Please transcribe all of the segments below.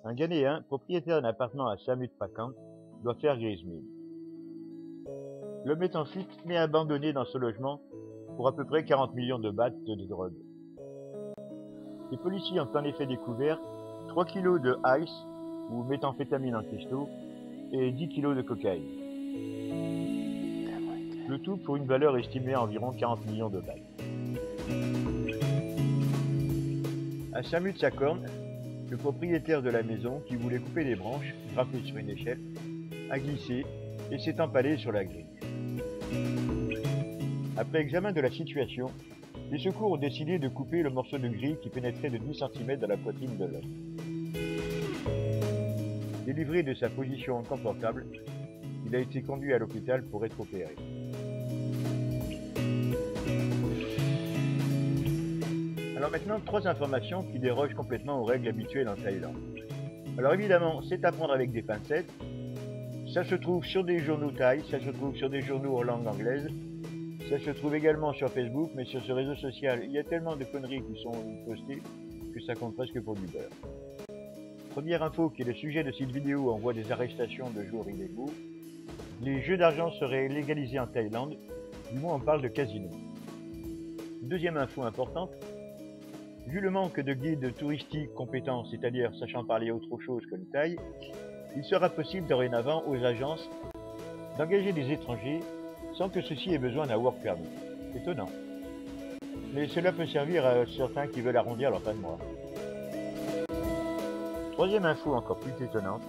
Un Ghanéen, propriétaire d'un appartement à Samut Prakan, doit faire grise mine. L'homme est en fuite mais abandonné dans ce logement pour à peu près 40 millions de bahts de drogue. Les policiers ont en effet découvert 3 kilos de ice ou méthamphétamine en cristaux et 10 kilos de cocaïne. Le tout pour une valeur estimée à environ 40 millions de bahts. À Samut-Sakhorn, le propriétaire de la maison, qui voulait couper des branches, grimpées sur une échelle, a glissé et s'est empalé sur la grille. Après examen de la situation, les secours ont décidé de couper le morceau de grille qui pénétrait de 10 cm dans la poitrine de l'homme. Délivré de sa position inconfortable, il a été conduit à l'hôpital pour être opéré. Alors maintenant, 3 informations qui dérogent complètement aux règles habituelles en Thaïlande. Alors évidemment, c'est à prendre avec des pincettes. Ça se trouve sur des journaux thaïs, ça se trouve sur des journaux en langue anglaise, ça se trouve également sur Facebook, mais sur ce réseau social, il y a tellement de conneries qui sont postées que ça compte presque pour du beurre. Première info qui est le sujet de cette vidéo où on voit des arrestations de joueurs illégaux. Les jeux d'argent seraient légalisés en Thaïlande, du moins on parle de casino. Deuxième info importante, vu le manque de guides touristiques compétents, c'est-à-dire sachant parler autre chose que le thaï, il sera possible dorénavant aux agences d'engager des étrangers sans que ceux-ci aient besoin d'un work permit. Étonnant. Mais cela peut servir à certains qui veulent arrondir leur fin de mois. Troisième info encore plus étonnante,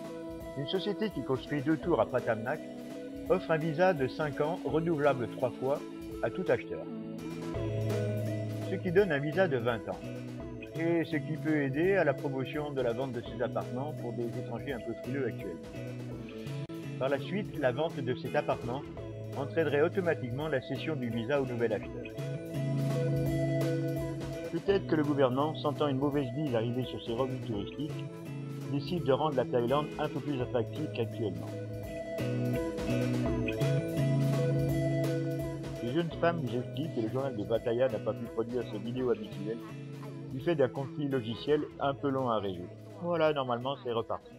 une société qui construit 2 tours à Pratamnak offre un visa de 5 ans renouvelable 3 fois à tout acheteur. Ce qui donne un visa de 20 ans. Et ce qui peut aider à la promotion de la vente de ces appartements pour des étrangers un peu frileux actuels. Par la suite, la vente de cet appartement entraînerait automatiquement la cession du visa au nouvel acheteur. Peut-être que le gouvernement, sentant une mauvaise bise arriver sur ses revenus touristiques, décide de rendre la Thaïlande un peu plus attractive qu'actuellement. Les jeunes femmes nous expliquent que le journal de Pattaya n'a pas pu produire ses vidéos habituelles du fait d'un conflit logiciel un peu long à résoudre. Voilà, normalement c'est reparti.